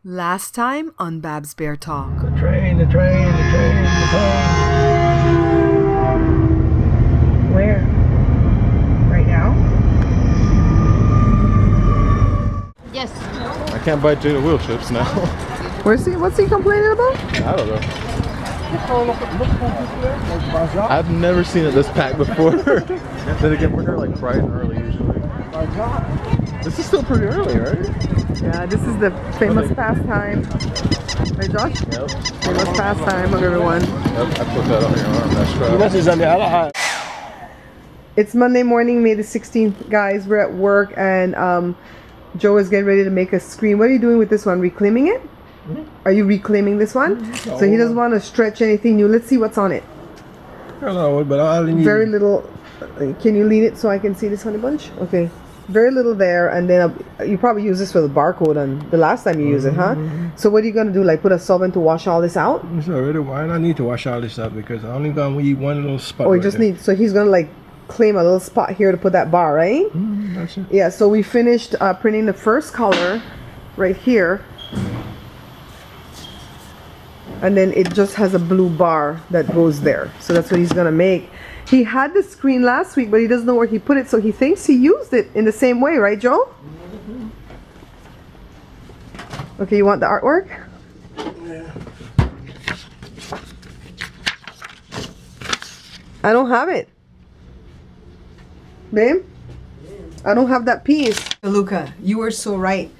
Last time on Babs Bear Talk. The train. Where? Right now? Yes. I can't buy Jada wheel chips now. What's he complaining about? I don't know. I've never seen it this packed before. Then again, we're here like bright and early usually. This is still pretty early, right? Yeah, this is the famous pastime. Right, Josh? Yep. Famous pastime of everyone. Yep, I put that on your arm. That's right. It's Monday morning, May the 16th. Guys, we're at work and Joe is getting ready to make a screen. What are you doing with this one? Reclaiming it? Are you reclaiming this one? So he doesn't want to stretch anything new. Let's see what's on it. Hello, but I need Very little. Can you lean it so I can see this honey bunch? Okay. Very little there, and then you probably use this for the barcode on the last time you use it, huh? So what are you gonna do? Like put a solvent to wash all this out? It's already why I need to wash all this up because I only gonna eat one little spot. Oh, you just need. So he's gonna like claim a little spot here to put that bar, right? That's it. Yeah. So we finished printing the first color, right here, and then it just has a blue bar that goes there. So that's what he's gonna make. He had the screen last week, but he doesn't know where he put it, so he thinks he used it in the same way, right, Joe? Okay, you want the artwork? Yeah. I don't have it. Babe? I don't have that piece. Luca, you were so right.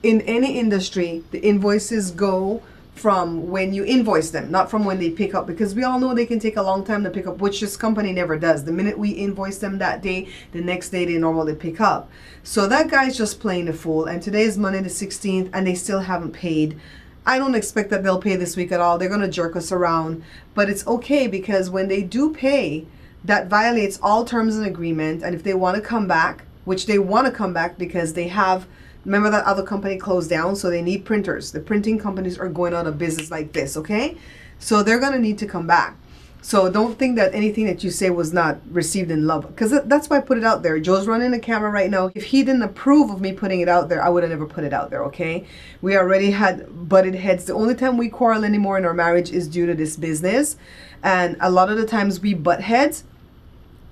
In any industry, the invoices go from when you invoice them, not from when they pick up, because we all know they can take a long time to pick up, which this company never does. The minute we invoice them that day, the next day they normally pick up. So that guy's just playing the fool, and today is Monday the 16th and they still haven't paid. I don't expect that they'll pay this week at all. They're going to jerk us around, but it's okay because when they do pay, that violates all terms and agreement. And if they want to come back, which they want to come back because they have, remember that other company closed down, so they need printers. The printing companies are going out of business like this, okay? So they're going to need to come back. So don't think that anything that you say was not received in love, because that's why I put it out there. Joe's running the camera right now. If he didn't approve of me putting it out there, I would have never put it out there, okay? We already had butted heads. The only time we quarrel anymore in our marriage is due to this business. And a lot of the times we butt heads.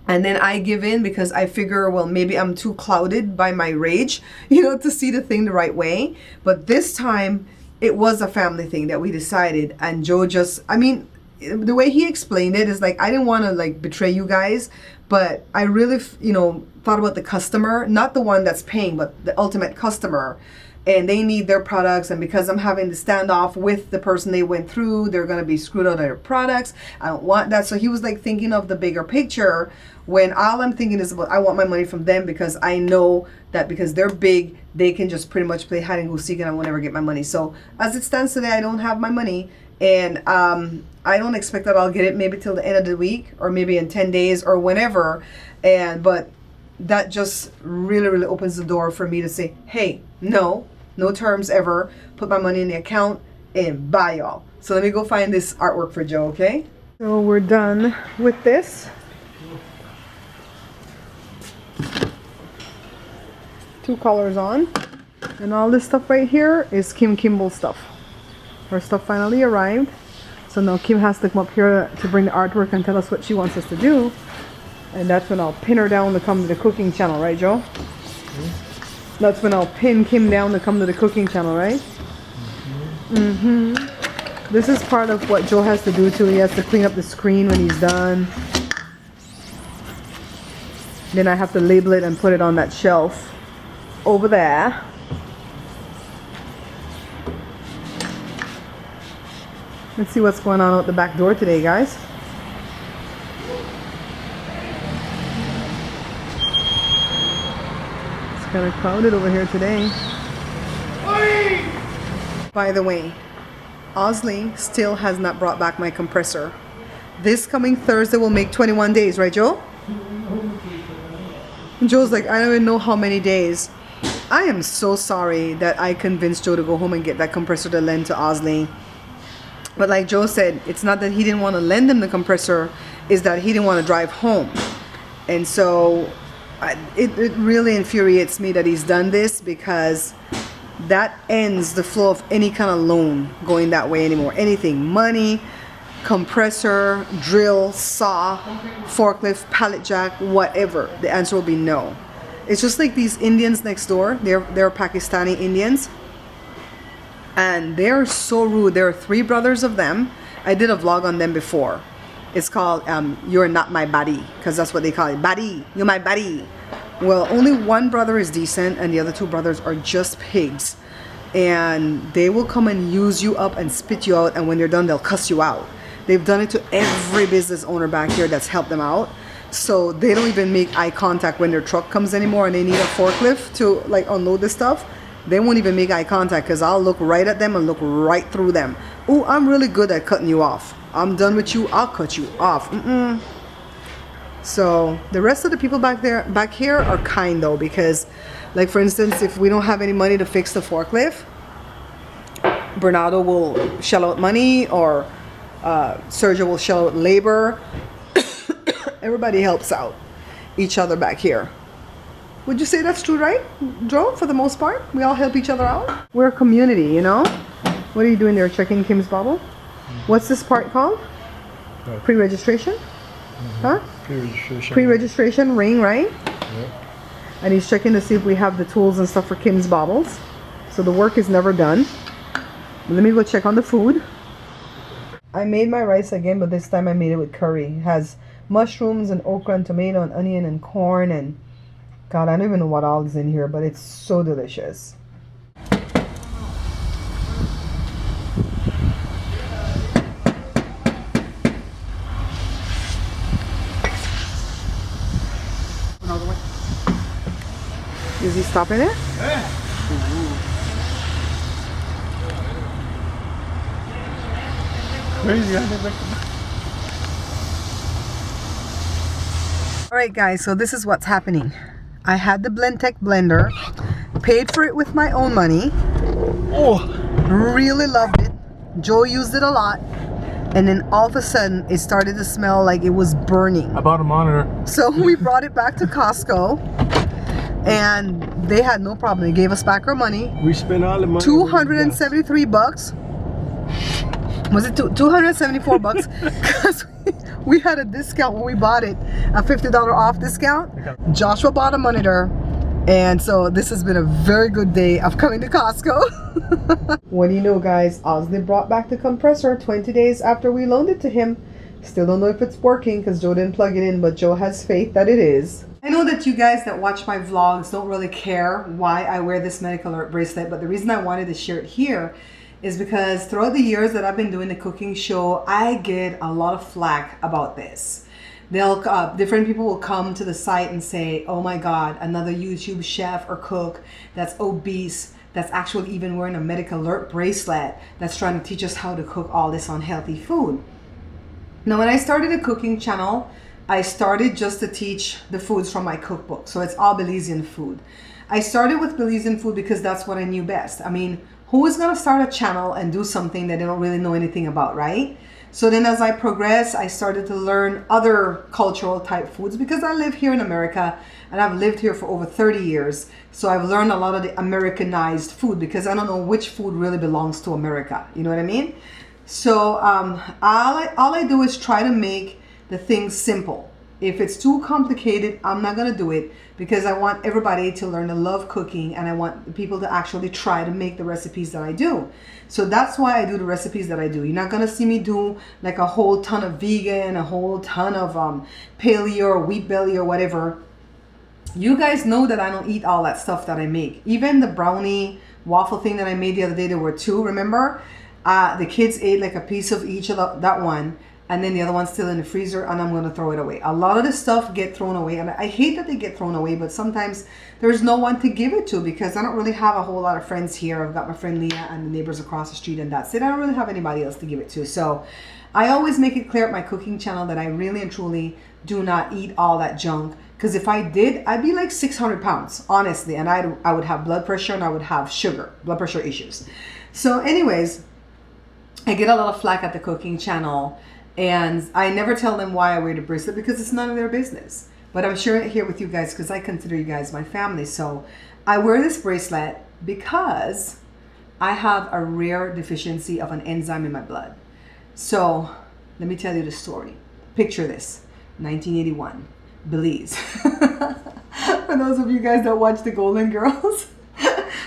And then I give in because I figure, well, maybe I'm too clouded by my rage, to see the thing the right way. But this time, it was a family thing that we decided. And Joe just, the way he explained it is like, I didn't want to like betray you guys, but I really, thought about the customer, not the one that's paying, but the ultimate customer. And they need their products, and because I'm having to stand off with the person they went through, they're going to be screwed out of their products. I don't want that. So he was like thinking of the bigger picture, when all I'm thinking is about, I want my money from them because I know that because they're big, they can just pretty much play hide and go seek and I won't ever get my money. So as it stands today, I don't have my money, and I don't expect that I'll get it maybe till the end of the week or maybe in 10 days or whenever. But that just really, really opens the door for me to say, hey, no terms ever. Put my money in the account and bye, y'all. So let me go find this artwork for Joe, okay? So we're done with this. 2 colors on. And all this stuff right here is Kim Kimball's stuff. Her stuff finally arrived. So now Kim has to come up here to bring the artwork and tell us what she wants us to do. And that's when I'll pin her down to come to the cooking channel, right, Joe? That's when I'll pin Kim down to come to the cooking channel, right? This is part of what Joe has to do too. He has to clean up the screen when he's done. Then I have to label it and put it on that shelf over there. Let's see what's going on out the back door today, guys. Kind of crowded over here today. By the way, Osley still has not brought back my compressor. This coming Thursday will make 21 days, right, Joe? And Joe's like, I don't even know how many days. I am so sorry that I convinced Joe to go home and get that compressor to lend to Osley. But like Joe said, it's not that he didn't want to lend him the compressor, it's that he didn't want to drive home. And so it really infuriates me that he's done this, because that ends the flow of any kind of loan going that way anymore. Anything, money, compressor, drill, saw, forklift, pallet jack, whatever. The answer will be no. It's just like these Indians next door. They're Pakistani Indians, and they're so rude. There are 3 brothers of them. I did a vlog on them before. It's called You're Not My Buddy, because that's what they call it. Buddy, you're my buddy. Well, only one brother is decent and the other 2 brothers are just pigs. And they will come and use you up and spit you out, and when they're done, they'll cuss you out. They've done it to every business owner back here that's helped them out. So they don't even make eye contact when their truck comes anymore and they need a forklift to like unload the stuff. They won't even make eye contact because I'll look right at them and look right through them. Oh, I'm really good at cutting you off. I'm done with you, I'll cut you off. So the rest of the people back here are kind though, because like for instance, if we don't have any money to fix the forklift, Bernardo will shell out money, or Sergio will shell out labor. Everybody helps out each other back here. Would you say that's true, right, Joe? For the most part, we all help each other out. We're a community, you know. What are you doing there? Checking Kim's bubble? What's this part called? Pre-registration? Huh? Pre-registration. Pre-registration ring, right? Yep. And he's checking to see if we have the tools and stuff for Kim's bobbles. So the work is never done. Let me go check on the food. I made my rice again, but this time I made it with curry. It has mushrooms and okra and tomato and onion and corn and God, I don't even know what all is in here, but it's so delicious. Is he stopping it? Crazy. Alright guys, so this is what's happening. I had the Blendtec blender, paid for it with my own money. Oh, really loved it. Joe used it a lot. And then all of a sudden, it started to smell like it was burning. I bought a monitor. So we brought it back to Costco. And they had no problem. They gave us back our money. We spent all the money. 273 bucks. Was it 274 bucks? Because we had a discount when we bought it, a $50 off discount. Joshua bought a monitor, and so this has been a very good day of coming to Costco. What do you know, guys? Osley brought back the compressor 20 days after we loaned it to him. Still don't know if it's working because Joe didn't plug it in, but Joe has faith that it is. I know that you guys that watch my vlogs don't really care why I wear this medical alert bracelet, but the reason I wanted to share it here is because throughout the years that I've been doing the cooking show, I get a lot of flack about this. Different people will come to the site and say, oh my God, another YouTube chef or cook that's obese, that's actually even wearing a medical alert bracelet, that's trying to teach us how to cook all this unhealthy food. Now, when I started a cooking channel, I started just to teach the foods from my cookbook. So it's all Belizean food. I started with Belizean food because that's what I knew best. I mean, who is going to start a channel and do something that they don't really know anything about, right? So then as I progressed, I started to learn other cultural type foods because I live here in America and I've lived here for over 30 years. So I've learned a lot of the Americanized food because I don't know which food really belongs to America. You know what I mean? So all I do is try to make the things simple. If it's too complicated, I'm not going to do it because I want everybody to learn to love cooking and I want people to actually try to make the recipes that I do. So that's why I do the recipes that I do. You're not going to see me do like a whole ton of vegan, a whole ton of paleo or wheat belly or whatever. You guys know that I don't eat all that stuff that I make. Even the brownie waffle thing that I made the other day, there were 2, remember? The kids ate like a piece of each of that one. And then the other one's still in the freezer and I'm going to throw it away. A lot of the stuff get thrown away. And I hate that they get thrown away, but sometimes there's no one to give it to because I don't really have a whole lot of friends here. I've got my friend Leah and the neighbors across the street and that's it. I don't really have anybody else to give it to. So I always make it clear at my cooking channel that I really and truly do not eat all that junk. Because if I did, I'd be like 600 pounds, honestly. And I would have blood pressure and I would have blood pressure issues. So anyways, I get a lot of flack at the cooking channel. And I never tell them why I wear the bracelet because it's none of their business. But I'm sharing it here with you guys because I consider you guys my family. So I wear this bracelet because I have a rare deficiency of an enzyme in my blood. So let me tell you the story. Picture this, 1981, Belize. For those of you guys that watch the Golden Girls,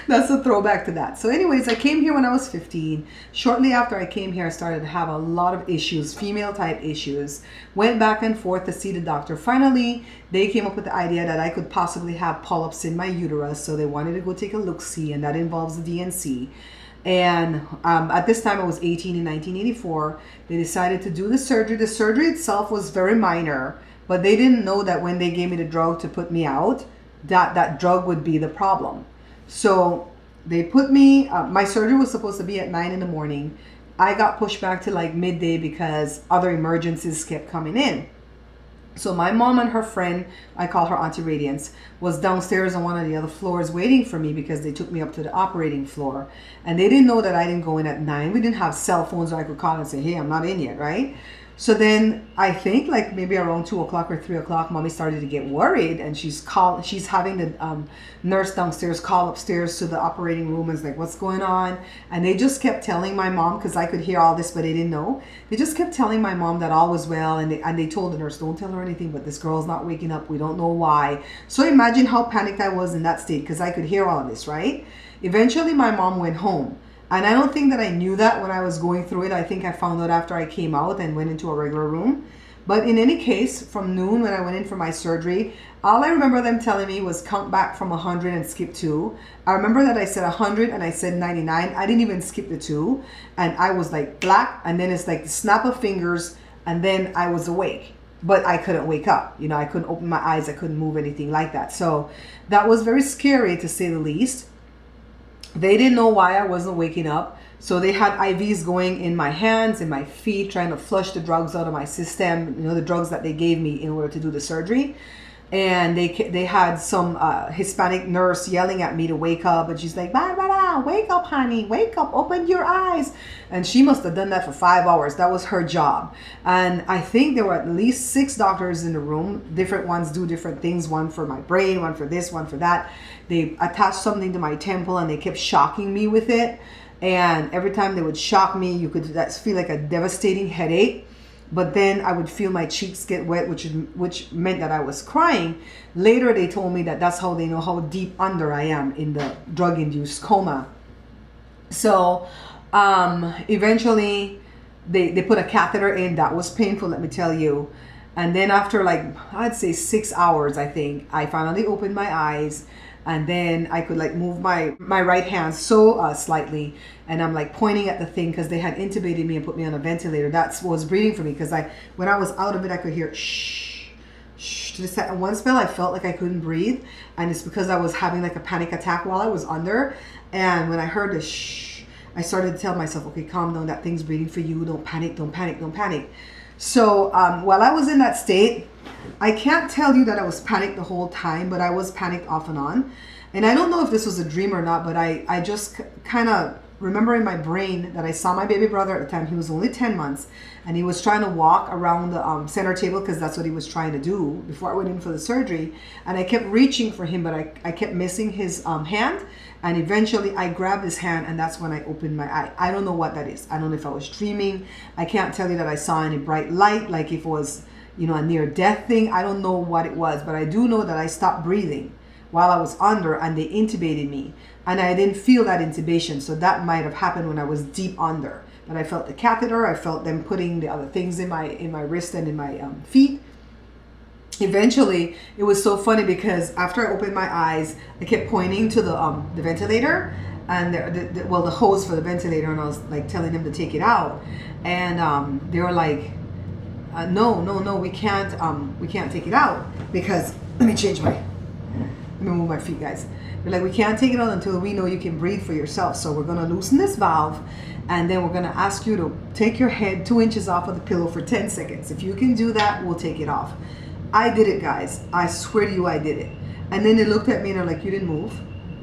that's a throwback to that. So anyways, I came here when I was 15. Shortly after I came here, I started to have a lot of issues, female type issues. Went back and forth to see the doctor. Finally, they came up with the idea that I could possibly have polyps in my uterus. So they wanted to go take a look-see, and that involves the DNC. And at this time, I was 18 in 1984. They decided to do the surgery. The surgery itself was very minor, but they didn't know that when they gave me the drug to put me out, that drug would be the problem. So they put me, my surgery was supposed to be at 9 in the morning. I got pushed back to like midday because other emergencies kept coming in. So my mom and her friend, I call her Auntie Radiance, was downstairs on one of the other floors waiting for me because they took me up to the operating floor. And they didn't know that I didn't go in at 9. We didn't have cell phones where I could call and say, hey, I'm not in yet, right? So then I think like maybe around 2 o'clock or 3 o'clock, mommy started to get worried, and she's having the nurse downstairs call upstairs to the operating room and is like, what's going on? And they just kept telling my mom, because I could hear all this, but they didn't know. They just kept telling my mom that all was well, and they told the nurse, don't tell her anything, but this girl's not waking up. We don't know why. So imagine how panicked I was in that state, because I could hear all of this, right? Eventually, my mom went home. And I don't think that I knew that when I was going through it. I think I found out after I came out and went into a regular room. But in any case, from noon when I went in for my surgery, all I remember them telling me was count back from 100 and skip 2. I remember that I said 100 and I said 99. I didn't even skip the 2. And I was like black. And then it's like the snap of fingers. And then I was awake. But I couldn't wake up. You know, I couldn't open my eyes. I couldn't move anything like that. So that was very scary, to say the least. They didn't know why I wasn't waking up. So they had IVs going in my hands, in my feet, trying to flush the drugs out of my system, you know, the drugs that they gave me in order to do the surgery. And they had some Hispanic nurse yelling at me to wake up. And she's like, Barbara, wake up, honey, wake up, open your eyes. And she must have done that for 5 hours. That was her job. And I think there were at least 6 doctors in the room. Different ones do different things. One for my brain, one for this, one for that. They attached something to my temple and they kept shocking me with it. And every time they would shock me, you could feel like a devastating headache. But then I would feel my cheeks get wet, which meant that I was crying. Later, they told me that that's how they know how deep under I am in the drug-induced coma. So eventually, they put a catheter in. That was painful, let me tell you. And then after like, I'd say 6 hours, I think, I finally opened my eyes. And then I could like move my right hand so slightly, and I'm like pointing at the thing because they had intubated me and put me on a ventilator. That was breathing for me, because when I was out of it, I could hear shh, shh. Just at one spell, I felt like I couldn't breathe, and it's because I was having like a panic attack while I was under. And when I heard the shh, I started to tell myself, okay, calm down. That thing's breathing for you. Don't panic. Don't panic. Don't panic. So while I was in that state, I can't tell you that I was panicked the whole time, but I was panicked off and on. And I don't know if this was a dream or not, but I just kind of remember in my brain that I saw my baby brother at the time. He was only 10 months, and he was trying to walk around the center table, because that's what he was trying to do before I went in for the surgery. And I kept reaching for him, but I kept missing his hand. And eventually I grabbed his hand, and that's when I opened my eye. I don't know what that is. I don't know if I was dreaming. I can't tell you that I saw any bright light, like if it was, you know, a near death thing. I don't know what it was, but I do know that I stopped breathing while I was under, and they intubated me, and I didn't feel that intubation. So that might have happened when I was deep under, but I felt the catheter. I felt them putting the other things in my wrist and in my feet. Eventually, it was so funny because after I opened my eyes, I kept pointing to the ventilator and the hose for the ventilator, and I was like telling them to take it out, and they were like, no, we can't take it out, because let me move my feet, guys. They're like, we can't take it out until we know you can breathe for yourself. So we're gonna loosen this valve, and then we're gonna ask you to take your head 2 inches off of the pillow for 10 seconds. If you can do that, we'll take it off. I did it, guys. I swear to you, I did it. And then they looked at me and they're like, you didn't move?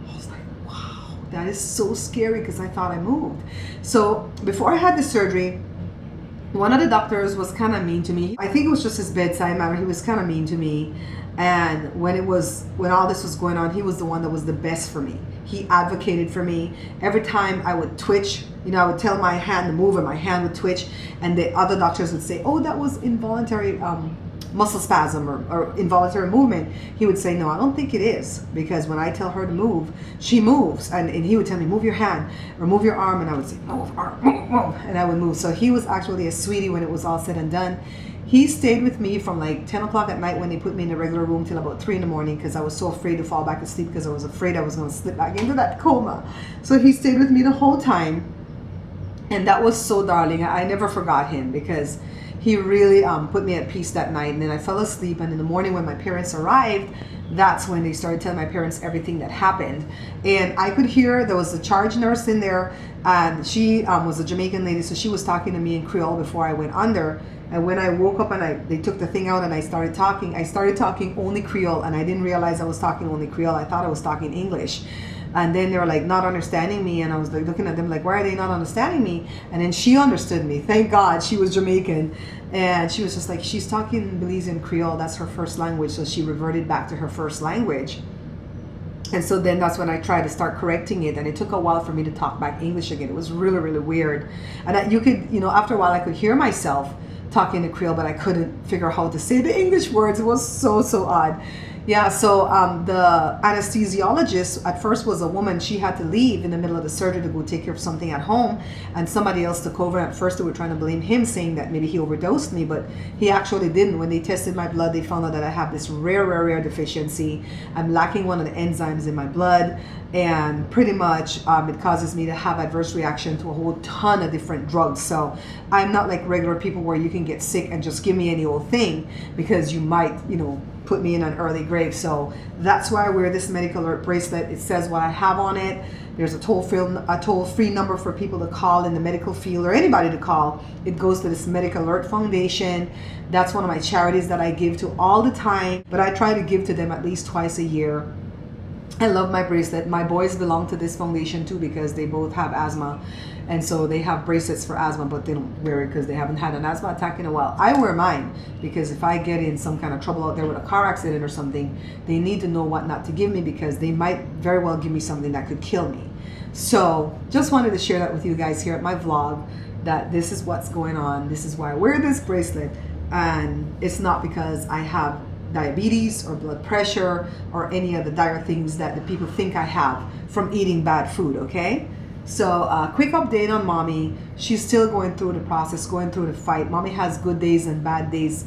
I was like, wow, that is so scary, because I thought I moved. So before I had the surgery, one of the doctors was kind of mean to me. I think it was just his bedside manner. He was kind of mean to me. And when all this was going on, he was the one that was the best for me. he advocated for me. Every time I would twitch, you know, I would tell my hand to move and my hand would twitch, and the other doctors would say, oh, that was involuntary muscle spasm or involuntary movement. He would say, no, I don't think it is, because when I tell her to move, she moves. And he would tell me, move your hand or move your arm, and I would say, move, arm, move, move, and I would move. So he was actually a sweetie when it was all said and done. He stayed with me from like 10 o'clock at night when they put me in the regular room till about 3 in the morning, because I was so afraid to fall back asleep, because I was afraid I was going to slip back into that coma. So he stayed with me the whole time, and that was so darling. I never forgot him, because he really put me at peace that night. And then I fell asleep, and in the morning when my parents arrived, that's when they started telling my parents everything that happened. And I could hear there was a charge nurse in there, and she was a Jamaican lady, so she was talking to me in Creole before I went under. And when I woke up and they took the thing out and I started talking only Creole, and I didn't realize I was talking only Creole. I thought I was talking English. And then they were like not understanding me, and I was like looking at them like, why are they not understanding me? And then she understood me. Thank God, she was Jamaican. And she was just like, she's talking Belizean Creole, that's her first language. So she reverted back to her first language. And so then that's when I tried to start correcting it, and it took a while for me to talk back English again. It was really, really weird. And you could, you know, after a while I could hear myself talking to Creole, but I couldn't figure out how to say the English words. It was so, so odd. Yeah, so the anesthesiologist at first was a woman. She had to leave in the middle of the surgery to go take care of something at home, and somebody else took over. At first they were trying to blame him, saying that maybe he overdosed me, but he actually didn't. When they tested my blood, they found out that I have this rare deficiency. I'm lacking one of the enzymes in my blood, and pretty much it causes me to have adverse reaction to a whole ton of different drugs. So I'm not like regular people where you can get sick and just give me any old thing, because you might, you know, put me in an early grave. So that's why I wear this medical alert bracelet. It says what I have on it. There's a toll-free number for people to call in the medical field, or anybody to call. It goes to this Medical Alert Foundation. That's one of my charities that I give to all the time, but I try to give to them at least twice a year. I love my bracelet. My boys belong to this foundation too, because they both have asthma, and so they have bracelets for asthma, but they don't wear it because they haven't had an asthma attack in a while. I wear mine because if I get in some kind of trouble out there with a car accident or something, they need to know what not to give me, because they might very well give me something that could kill me. So just wanted to share that with you guys here at my vlog, that this is what's going on. This is why I wear this bracelet, and it's not because I have diabetes or blood pressure or any of the dire things that the people think I have from eating bad food, okay? So quick update on mommy. She's still going through the process, going through the fight. Mommy has good days and bad days,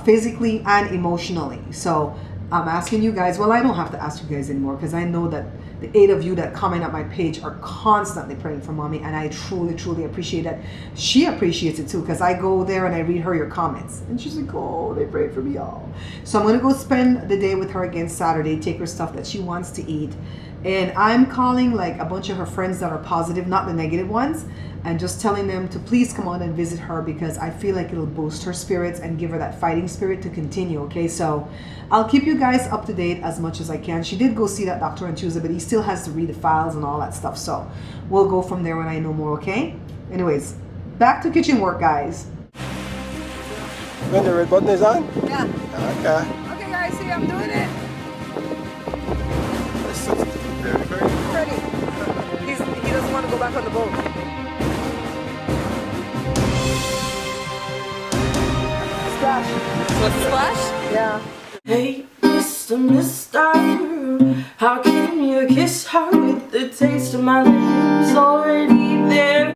physically and emotionally. So I'm asking you guys, well, I don't have to ask you guys anymore, because I know that the 8 of you that comment on my page are constantly praying for mommy, and I truly, truly appreciate that. She appreciates it too, because I go there and I read her your comments, and she's like, oh, they prayed for me all. So I'm going to go spend the day with her again Saturday, take her stuff that she wants to eat, and I'm calling like a bunch of her friends that are positive, not the negative ones, and just telling them to please come on and visit her, because I feel like it'll boost her spirits and give her that fighting spirit to continue, okay? So I'll keep you guys up to date as much as I can. She did go see that doctor on Tuesday, but he still has to read the files and all that stuff, so we'll go from there when I know more, okay? Anyways, back to kitchen work, guys. When the red button is on? Yeah. Okay. Okay, guys, see, I'm doing it. This is very, very Ready. He doesn't want to go back on the boat. Splash. Splash? Yeah. Hey, Mr. How can you kiss her with the taste of my lips already there?